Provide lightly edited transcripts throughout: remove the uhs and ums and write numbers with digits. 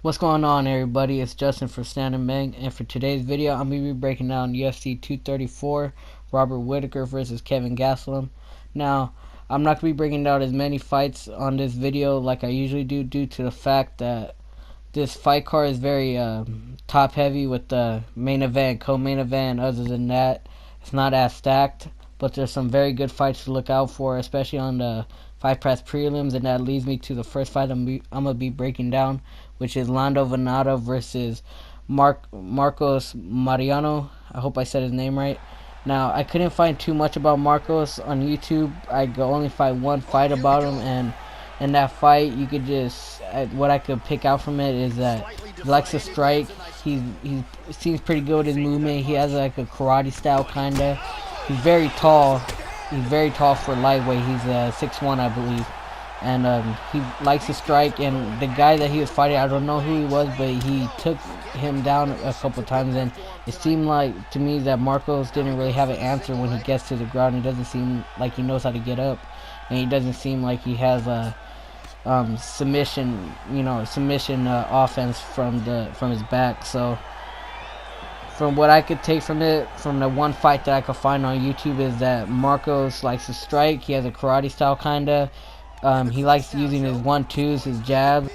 What's going on, everybody? It's Justin for Stand Bang, and for today's video I'm going to be breaking down UFC 234, Robert Whittaker versus Kelvin Gastelum. Now, I'm not going to be breaking down as many fights on this video like I usually do, due to the fact that this fight card is very top heavy with the main event, co-main event. Other than that, it's not as stacked, but there's some very good fights to look out for, especially on the Fight Pass prelims, and that leads me to the first fight I'm going to be breaking down, which is Lando Venata versus Marcos Mariano. I hope I said his name right. Now, I couldn't find too much about Marcos on YouTube. I could only find one fight about him, and in that fight, you could just, what I could pick out from it is that he likes to strike. He seems pretty good with his movement. He has like a karate style kinda. He's very tall. He's very tall for lightweight. He's 6'1", I believe, and he likes to strike. And the guy that he was fighting, I don't know who he was, but he took him down a couple times, and it seemed like to me that Marcos didn't really have an answer when he gets to the ground. He doesn't seem like he knows how to get up, and he doesn't seem like he has a submission offense from his back. So from what I could take from the one fight that I could find on YouTube is that Marcos likes to strike. He has a karate style kinda. He likes using his 1-2s, his jab,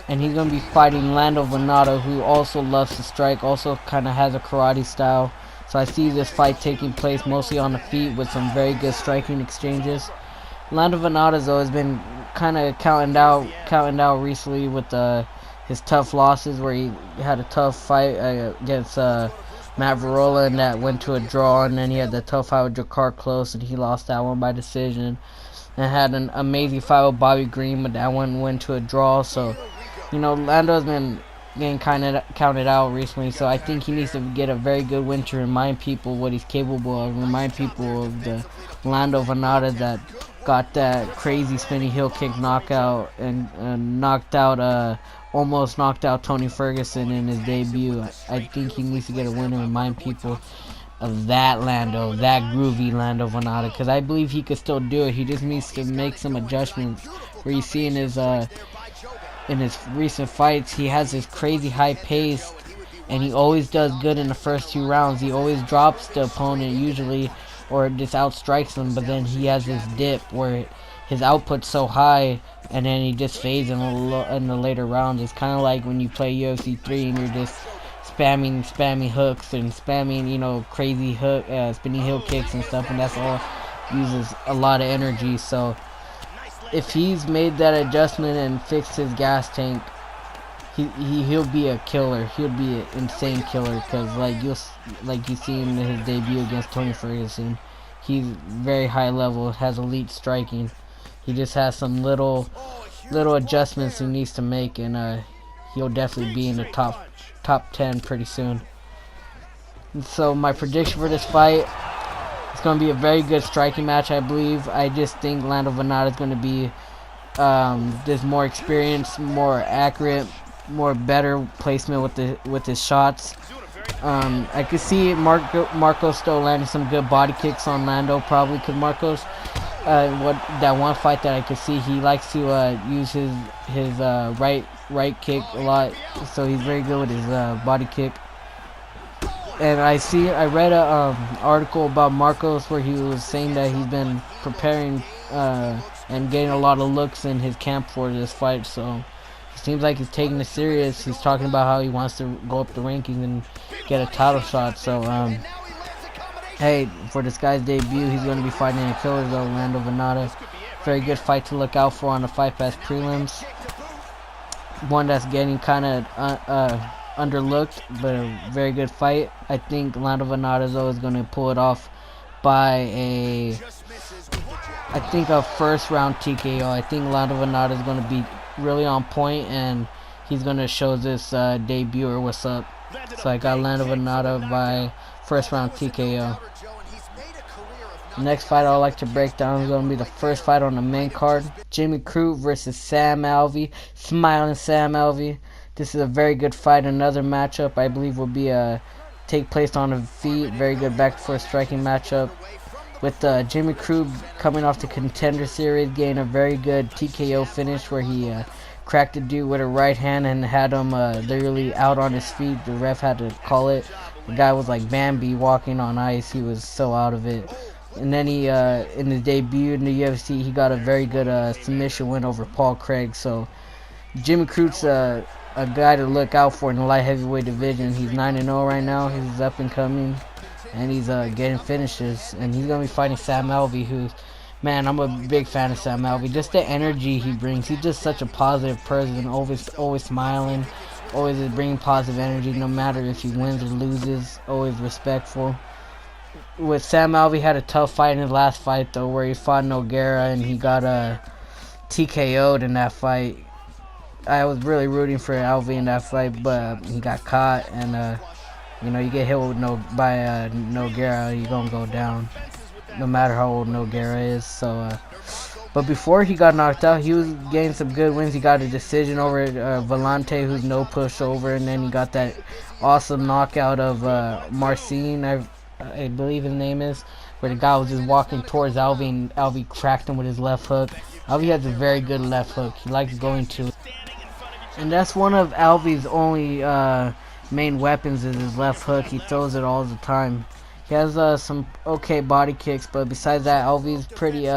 and he's gonna be fighting Lando Venata, who also loves to strike, also kind of has a karate style. So I see this fight taking place mostly on the feet with some very good striking exchanges. Lando Venata though has been kind of counting out recently with his tough losses, where he had a tough fight against Matt Varola, and that went to a draw, and then he had the tough fight with Jakar Close, and he lost that one by decision, and had an amazing fight with Bobby Green, but that one went to a draw. So, Lando's been getting kind of counted out recently, so I think he needs to get a very good win to remind people what he's capable of, remind people of the Lando Venata that got that crazy spinning heel kick knockout and almost knocked out Tony Ferguson in his debut. I think he needs to get a win and remind people of that Lando, that groovy Lando Venata, because I believe he could still do it. He just needs to make some adjustments. Where you see in his recent fights, he has this crazy high pace, and he always does good in the first 2 rounds. He always drops the opponent usually, or just outstrikes him, but then he has this dip where his output's so high, and then he just fades in the later rounds. It's kind of like when you play UFC 3 and you're just spamming hooks and spamming, crazy hook, spinning heel kicks and stuff, and that's all uses a lot of energy. So if he's made that adjustment and fixed his gas tank, he'll be a killer. He'll be an insane killer, because like you see in his debut against Tony Ferguson, he's very high level, has elite striking. He just has some little adjustments he needs to make, and he'll definitely be in the top 10 pretty soon. And so my prediction for this fight, it's going to be a very good striking match, I believe. I just think Lando Venata is going to be just more experienced, more accurate, better placement with his shots. I could see Marcos still landing some good body kicks on Lando, probably, because Marcos, that one fight that I could see, he likes to use his right kick a lot, so he's very good with his body kick. And I read a article about Marcos where he was saying that he's been preparing and getting a lot of looks in his camp for this fight, so it seems like he's taking it serious. He's talking about how he wants to go up the rankings and get a title shot. So hey, for this guy's debut, he's going to be fighting a killer though, Lando Venata. Very good fight to look out for on the Fight Pass prelims. One that's getting kind of underlooked, but a very good fight. I think Lando Venata though is going to pull it off by a first round TKO. I think Lando Venata is going to be really on point, and he's going to show this debuter what's up. So I got Lando Venata by first round TKO. Next fight I'd like to break down is going to be the first fight on the main card. Jimmy Crute versus Sam Alvey. Smiling Sam Alvey. This is a very good fight. Another matchup I believe will be take place on the feet. Very good back and forth striking matchup. With Jimmy Crute coming off the Contender Series, getting a very good TKO finish where he cracked the dude with a right hand and had him literally out on his feet. The ref had to call it. The guy was like Bambi walking on ice. He was so out of it. And then he, in his debut in the UFC, he got a very good submission win over Paul Craig. So Jimmy Crute's a guy to look out for in the light heavyweight division. He's 9-0 right now. He's up and coming, and he's getting finishes. And he's gonna be fighting Sam Alvey, who's, man, I'm a big fan of Sam Alvey. Just the energy he brings. He's just such a positive person. Always smiling. Always is bringing positive energy, no matter if he wins or loses. Always respectful. With Sam Alvey, had a tough fight in his last fight though, where he fought Nogueira and he got TKO'd in that fight. I was really rooting for Alvey in that fight, but he got caught, and you know, you get hit with Nogueira, you're gonna go down, no matter how old Nogueira is. So, but before he got knocked out, he was getting some good wins. He got a decision over Vellante, who's no pushover, and then he got that awesome knockout of Marcin, I believe his name is, where the guy was just walking towards Alvey, and Alvey cracked him with his left hook. Alvey has a very good left hook. He likes going to it. And that's one of Alvey's only main weapons is his left hook. He throws it all the time. He has some okay body kicks, but besides that, Alvey's pretty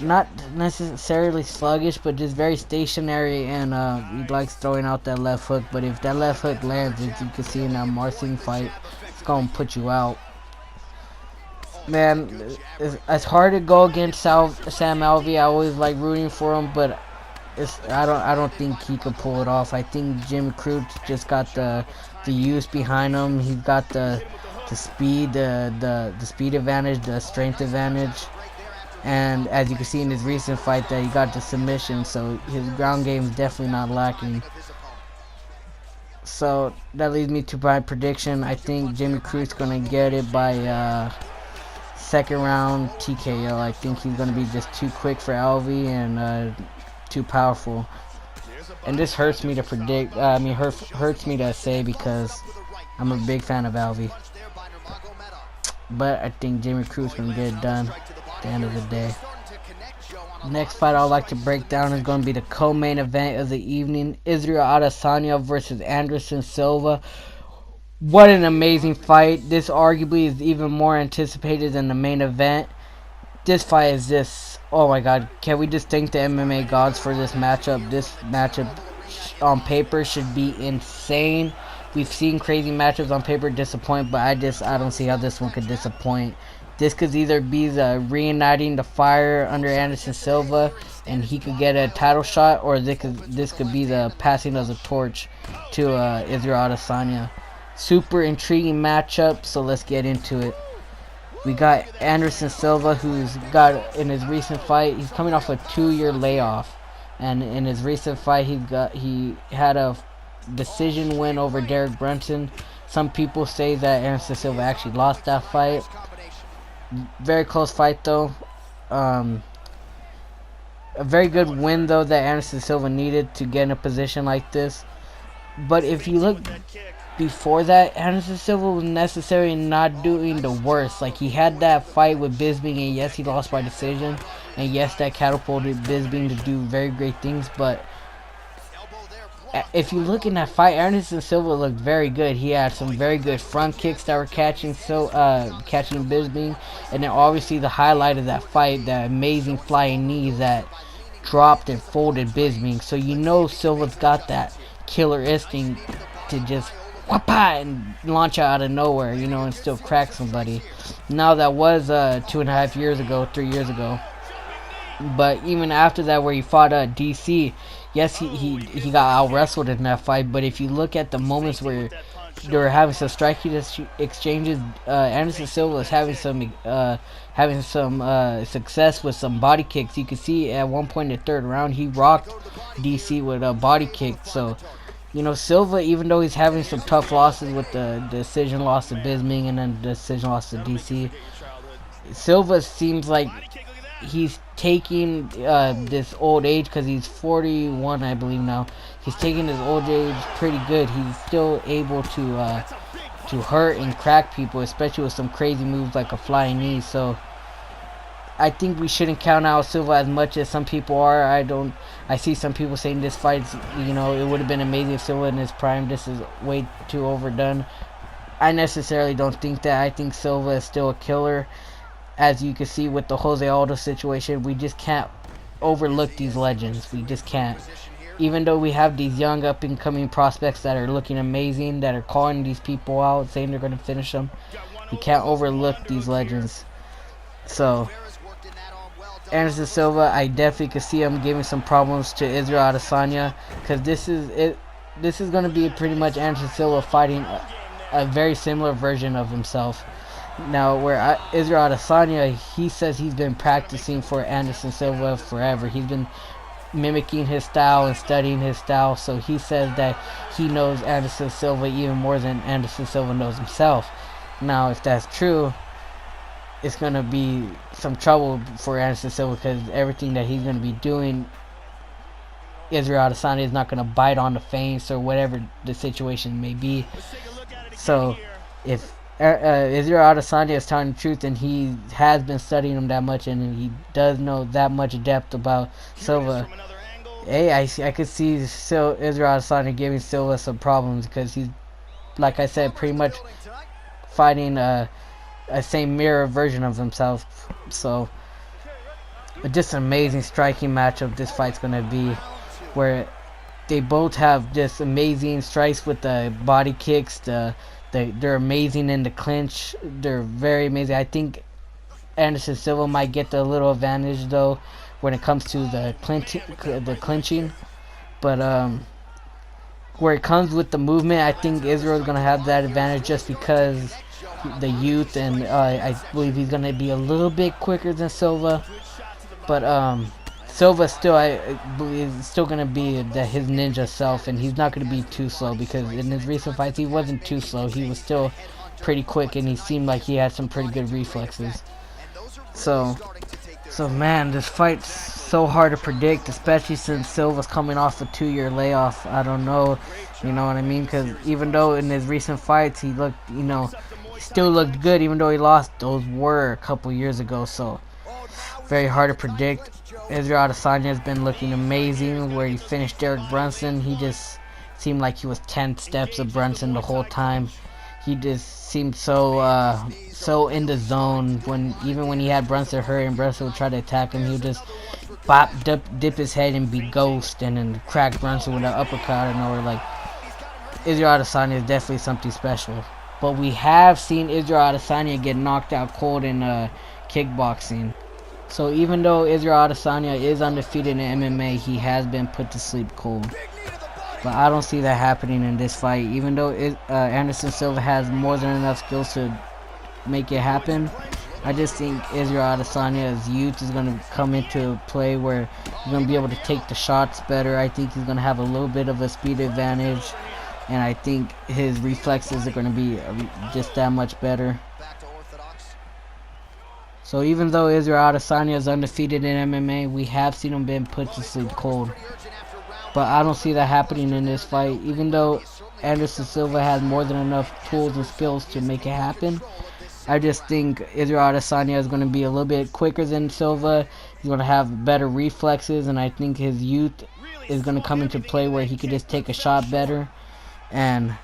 not necessarily sluggish, but just very stationary, and he likes throwing out that left hook. But if that left hook lands, as you can see in that Marcin fight, it's gonna put you out. Man, it's hard to go against Sam Alvey. I always like rooting for him, but I don't think he could pull it off. I think Jim Crute just got the use behind him. He's got the speed, the speed advantage, the strength advantage, and as you can see in his recent fight, that he got the submission. So his ground game is definitely not lacking. So that leads me to my prediction. I think Jimmy Crute's gonna get it by second round TKO. I think he's gonna be just too quick for Alvey and too powerful. And this hurts me to predict. Hurts me to say, because I'm a big fan of Alvey. But I think Jimmy Crute's gonna get it done at the end of the day. Next fight I'd like to break down is going to be the co-main event of the evening. Israel Adesanya versus Anderson Silva. What an amazing fight. This arguably is even more anticipated than the main event. This fight is just, oh my god, can we just thank the MMA gods for this matchup? This matchup on paper should be insane. We've seen crazy matchups on paper disappoint, but I don't see how this one could disappoint. This could either be the reigniting the fire under Anderson Silva and he could get a title shot, or this could be the passing of the torch to Israel Adesanya. Super intriguing matchup, so let's get into it. We got Anderson Silva, who's got, in his recent fight, he's coming off a 2-year layoff, and in his recent fight he had a decision win over Derek Brunson. Some people say that Anderson Silva actually lost that fight. Very close fight though. A very good win though that Anderson Silva needed to get in a position like this. But if you look before that, Anderson Silva was necessarily not doing the worst. Like, he had that fight with Bisping, and yes, he lost by decision, and yes, that catapulted Bisping to do very great things. But if you look in that fight, Anderson Silva looked very good. He had some very good front kicks that were catching Bisping, and then obviously the highlight of that fight, the amazing flying knees that dropped and folded Bisping. So you know Silva's got that killer instinct to just whapa and launch out of nowhere, you know, and still crack somebody. Now that was 2.5 years ago, 3 years ago. But even after that, where he fought DC, yes, he got out wrestled in that fight. But if you look at the moments where they were having some striking exchanges, Anderson Silva was having some success with some body kicks. You could see at one point in the third round he rocked DC with a body kick. So, you know, Silva, even though he's having some tough losses with the decision loss to Bisping and then the decision loss to DC, Silva seems like he's taking this old age, because he's 41, I believe now. He's taking his old age pretty good. He's still able to hurt and crack people, especially with some crazy moves like a flying knee. So I think we shouldn't count out Silva as much as some people are. I see some people saying this fight's, it would have been amazing if Silva in his prime. This is way too overdone. I necessarily don't think that. I think Silva is still a killer. As you can see with the Jose Aldo situation, we just can't overlook these legends. We just can't. Even though we have these young up-and-coming prospects that are looking amazing, that are calling these people out, saying they're going to finish them, we can't overlook these legends. So, Anderson Silva, I definitely could see him giving some problems to Israel Adesanya, because this is going to be pretty much Anderson Silva fighting a very similar version of himself. Now, where Israel Adesanya, he says he's been practicing for Anderson Silva forever. He's been mimicking his style and studying his style, so he says that he knows Anderson Silva even more than Anderson Silva knows himself. Now, if that's true, it's going to be some trouble for Anderson Silva, because everything that he's going to be doing, Israel Adesanya is not going to bite on the feints or whatever the situation may be. So, if Israel Adesanya is telling the truth and he has been studying him that much and he does know that much depth about Silva, hey, I could see Israel Adesanya giving Silva some problems, because he's, like I said, pretty much fighting a same mirror version of himself. So, just an amazing striking matchup this fight's going to be, where they both have just amazing strikes with the body kicks. They're amazing in the clinch. They're very amazing. I think Anderson Silva might get the little advantage though when it comes to the clinching. But where it comes with the movement, I think Israel's gonna have that advantage just because the youth, and I believe he's gonna be a little bit quicker than Silva. But Silva still, I believe, is still gonna be his ninja self, and he's not gonna be too slow, because in his recent fights he wasn't too slow. He was still pretty quick, and he seemed like he had some pretty good reflexes. So man, this fight's so hard to predict, especially since Silva's coming off a 2-year layoff. I don't know, you know what I mean? Because even though in his recent fights he looked, he still looked good, even though he lost. Those were a couple years ago, so very hard to predict. Israel Adesanya has been looking amazing. Where he finished Derek Brunson, he just seemed like he was 10 steps of Brunson the whole time. He just seemed so in the zone. Even when he had Brunson hurt and Brunson would try to attack him, he would just dip his head and be ghost, and then crack Brunson with an uppercut out of nowhere. Like, Israel Adesanya is definitely something special. But we have seen Israel Adesanya get knocked out cold in kickboxing. So even though Israel Adesanya is undefeated in MMA, he has been put to sleep cold. But I don't see that happening in this fight. Even though Anderson Silva has more than enough skills to make it happen, I just think Israel Adesanya's youth is going to come into play, where he's going to be able to take the shots better. I think he's going to have a little bit of a speed advantage, and I think his reflexes are going to be just that much better. So even though Israel Adesanya is undefeated in MMA, we have seen him being put to sleep cold. But I don't see that happening in this fight. Even though Anderson Silva has more than enough tools and skills to make it happen, I just think Israel Adesanya is going to be a little bit quicker than Silva. He's going to have better reflexes, and I think his youth is going to come into play, where he could just take a shot better. And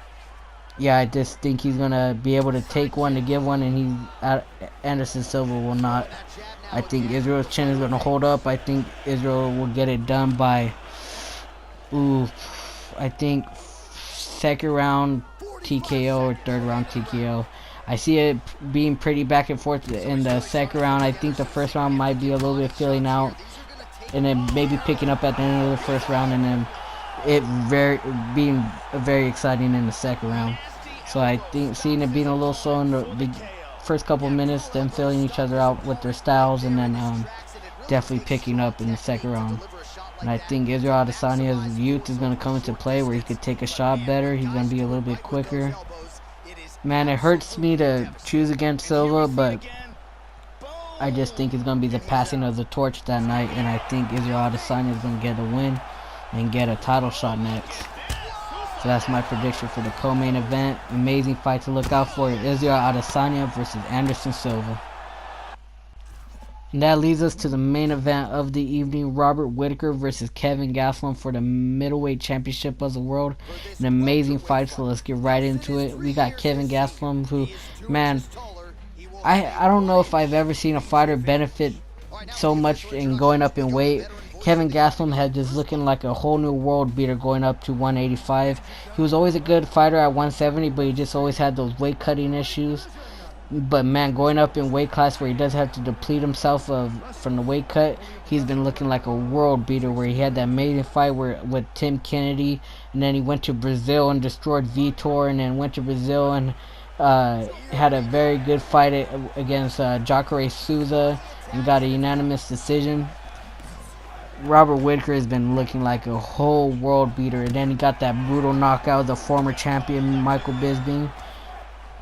yeah, I just think he's going to be able to take one to give one, and Anderson Silva will not. I think Israel's chin is going to hold up. I think Israel will get it done by, I think second round TKO or third round TKO. I see it being pretty back and forth in the second round. I think the first round might be a little bit filling out, and then maybe picking up at the end of the first round, and then it being very exciting in the second round. So I think seeing it being a little slow in the first couple minutes, then filling each other out with their styles, and then definitely picking up in the second round. And I think Israel Adesanya's youth is going to come into play, where he could take a shot better. He's going to be a little bit quicker. Man, it hurts me to choose against Silva, but I just think it's going to be the passing of the torch that night, and I think Israel Adesanya is going to get a win and get a title shot next. So that's my prediction for the co-main event. Amazing fight to look out for: Israel Adesanya versus Anderson Silva. And that leads us to the main event of the evening, Robert Whittaker versus Kelvin Gastelum for the middleweight championship of the world. An amazing fight, so let's get right into it. We got Kelvin Gastelum, who, man, I don't know if I've ever seen a fighter benefit so much in going up in weight. Kelvin Gastelum had just looking like a whole new world beater going up to 185. He was always a good fighter at 170, but he just always had those weight cutting issues. But man, going up in weight class where he does have to deplete himself from the weight cut, he's been looking like a world beater. Where he had that amazing fight with Tim Kennedy, and then he went to Brazil and destroyed Vitor, and then went to Brazil and had a very good fight against Jacare Souza and got a unanimous decision. Robert Whittaker has been looking like a whole world beater, and then he got that brutal knockout of the former champion Michael Bisping.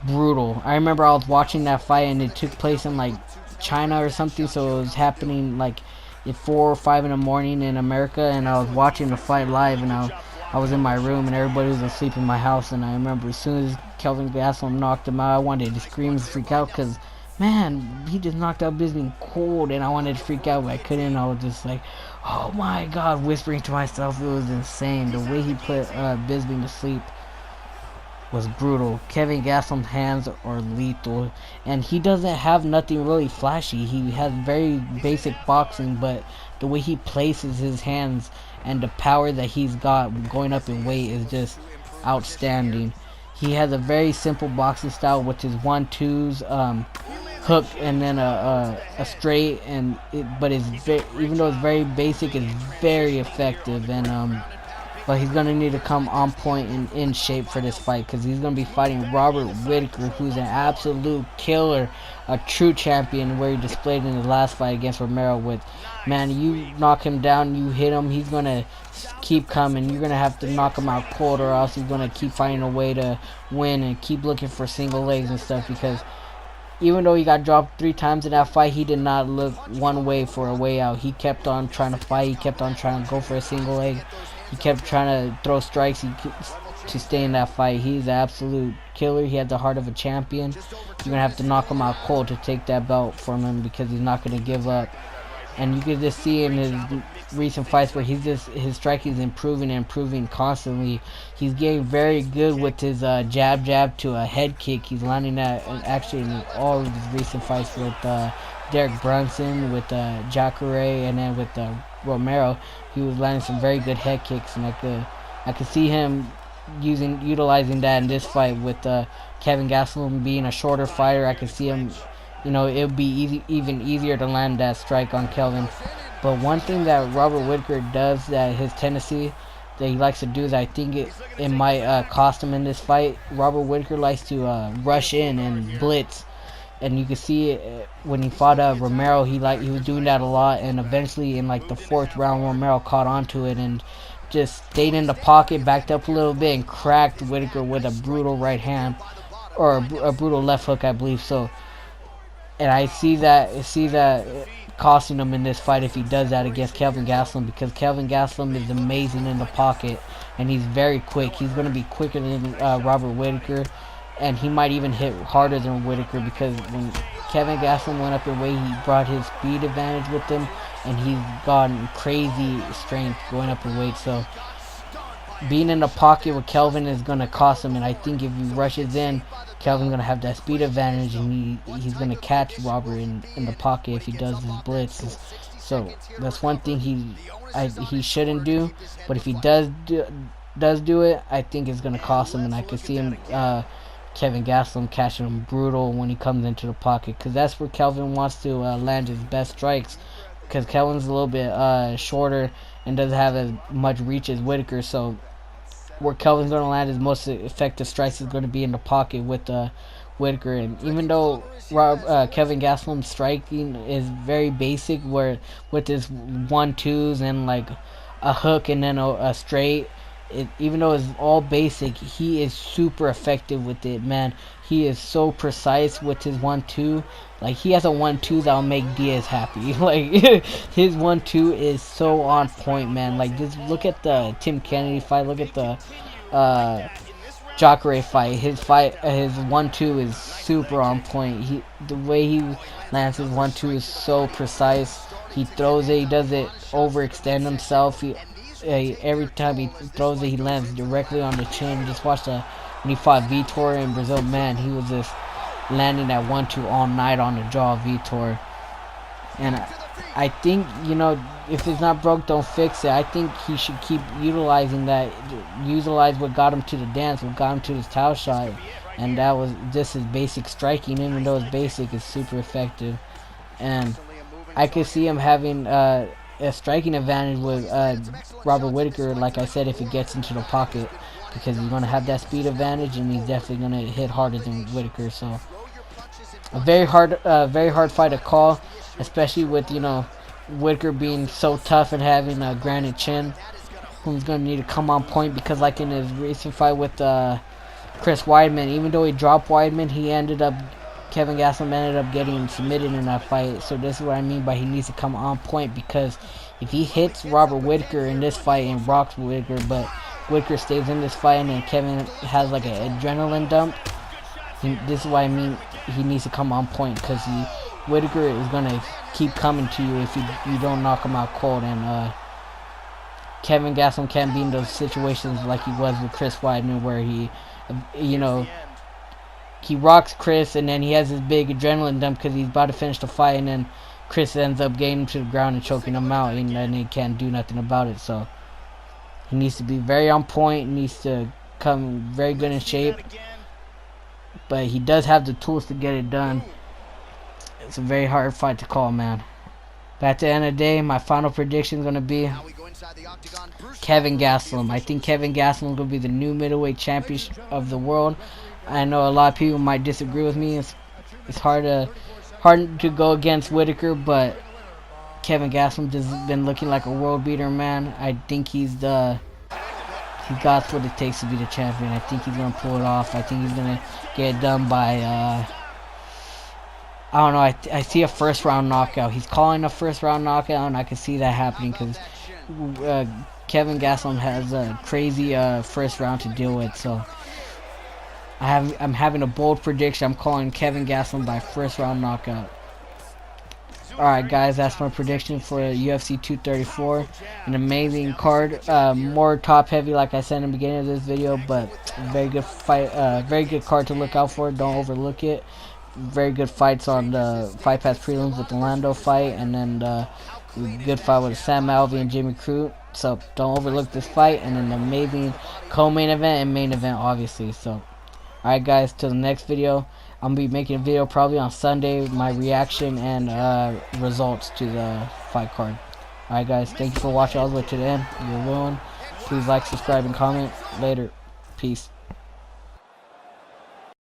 Brutal. I remember I was watching that fight and it took place in like China or something, so it was happening like at 4 or 5 in the morning in America, and I was watching the fight live, and I was in my room and everybody was asleep in my house. And I remember as soon as Kelvin Gastelum knocked him out, I wanted to scream and freak out because man, he just knocked out Bisping cold, and I wanted to freak out but I couldn't. I was just like, oh my god, whispering to myself. It was insane the way he put Bisping to sleep. Was brutal. Kelvin Gastelum's hands are lethal, and he doesn't have nothing really flashy. He has very basic boxing, but the way he places his hands and the power that he's got going up in weight is just outstanding. He has a very simple boxing style, which is 1-2s, hook, and then a straight, and but it's even though it's very basic, it's very effective. And but he's going to need to come on point and in shape for this fight, because he's going to be fighting Robert Whittaker, who's an absolute killer, a true champion, where he displayed in his last fight against Romero with, man, you knock him down, you hit him, he's going to keep coming. You're going to have to knock him out cold, or else he's going to keep finding a way to win and keep looking for single legs and stuff, because even though he got dropped 3 times in that fight, he did not look one way for a way out. He kept on trying to fight. He kept on trying to go for a single leg. He kept trying to throw strikes to stay in that fight. He's an absolute killer. He had the heart of a champion. You're going to have to knock him out cold to take that belt from him, because he's not going to give up. And you can just see in his recent fights where his striking is improving constantly. He's getting very good with his jab to a head kick. He's landing that actually in all of his recent fights with Derek Brunson, with Jacare, and then with Romero. He was landing some very good head kicks, and I could see him utilizing that in this fight with Kelvin Gastelum being a shorter fighter. I could see him, it would be even easier to land that strike on Kelvin. But one thing that Robert Whittaker does, that his tendency that he likes to do, is I think it might cost him in this fight. Robert Whittaker likes to rush in and blitz, and you can see it when he fought Romero. He was doing that a lot, and eventually in like the 4th round, Romero caught onto it and just stayed in the pocket, backed up a little bit, and cracked Whittaker with a brutal right hand, or a brutal left hook, I believe. So, and I see that costing him in this fight if he does that against Kelvin Gastelum, because Kelvin Gastelum is amazing in the pocket, and he's very quick. He's going to be quicker than Robert Whittaker, and he might even hit harder than Whittaker, because when Kelvin Gastelum went up in weight, he brought his speed advantage with him, and he's gotten crazy strength going up in weight. So being in the pocket with Kelvin is going to cost him, and I think if he rushes in, Kelvin's going to have that speed advantage, and he's going to catch Robert in the pocket if he does his blitzes. So that's one thing he shouldn't do, but if he does do it, I think it's going to cost him, and I could see him Kelvin Gastelum catching him brutal when he comes into the pocket, because that's where Kelvin wants to land his best strikes, because Kelvin's a little bit shorter and doesn't have as much reach as Whittaker. So where Kelvin's going to land his most effective strikes is going to be in the pocket with Whittaker. And even though Kelvin Gastelum's striking is very basic, where with his 1-2s and like a hook and then a straight, even though it's all basic, he is super effective with it, man. He is so precise with his 1-2. Like, he has a 1-2 that'll make Diaz happy. Like, his 1-2 is so on point, man. Like, just look at the Tim Kennedy fight. Look at the Jacare fight. His 1-2 is super on point. The way he lands his 1-2 is so precise. He throws it. He doesn't overextend himself. Every time he throws it, he lands directly on the chin. Just watch when he fought Vitor in Brazil. Man, he was just landing that 1-2 all night on the jaw of Vitor. And I think, if it's not broke, don't fix it. I think he should keep utilizing that. Utilize what got him to the dance, what got him to his towel shot. And that was just his basic striking. Even though it's basic, it's super effective. And I could see him having a striking advantage with Robert Whittaker, like I said, if he gets into the pocket. Because he's going to have that speed advantage, and he's definitely going to hit harder than Whittaker. So, a very hard fight to call. Especially with, Whittaker being so tough and having a granite chin. Who's going to need to come on point, because like in his recent fight with Chris Weidman, even though he dropped Weidman, Kelvin Gastelum ended up getting submitted in that fight. So this is what I mean by he needs to come on point, because if he hits Robert Whittaker in this fight and rocks Whittaker, but Whittaker stays in this fight and then Kevin has like an adrenaline dump, this is what I mean he needs to come on point, because Whittaker is going to keep coming to you if you don't knock him out cold. And Kelvin Gastelum can't be in those situations like he was with Chris Weidman, where he rocks Chris and then he has this big adrenaline dump because he's about to finish the fight, and then Chris ends up getting him to the ground and choking him out, and then he can't do nothing about it. So he needs to be very on point, needs to come very good in shape, but he does have the tools to get it done. It's a very hard fight to call, man. But at the end of the day, my final prediction is going to be Kelvin Gastelum. I think Kelvin Gastelum is going to be the new middleweight champion of the world. I know a lot of people might disagree with me. It's hard to go against Whittaker, but Kelvin Gastelum just been looking like a world beater, man. I think he got what it takes to be the champion. I think he's going to pull it off. I think he's going to get it done by I don't know. I see a first round knockout. He's calling a first round knockout, and I can see that happening because Kelvin Gastelum has a crazy first round to deal with. So I'm having a bold prediction. I'm calling Kelvin Gastelum by first round knockout. Alright guys, that's my prediction for UFC 234. An amazing card. More top heavy like I said in the beginning of this video, but very good fight, very good card to look out for. Don't overlook it. Very good fights on the Fight Pass prelims with the Lando fight, and then good fight with Sam Alvey and Jimmy Crute. So don't overlook this fight, and an amazing co-main event and main event, obviously. So alright guys, till the next video. I'm going to be making a video probably on Sunday, my reaction and results to the fight card. Alright guys, thank you for watching all the way to the end. You're ruined. Please like, subscribe, and comment. Later. Peace.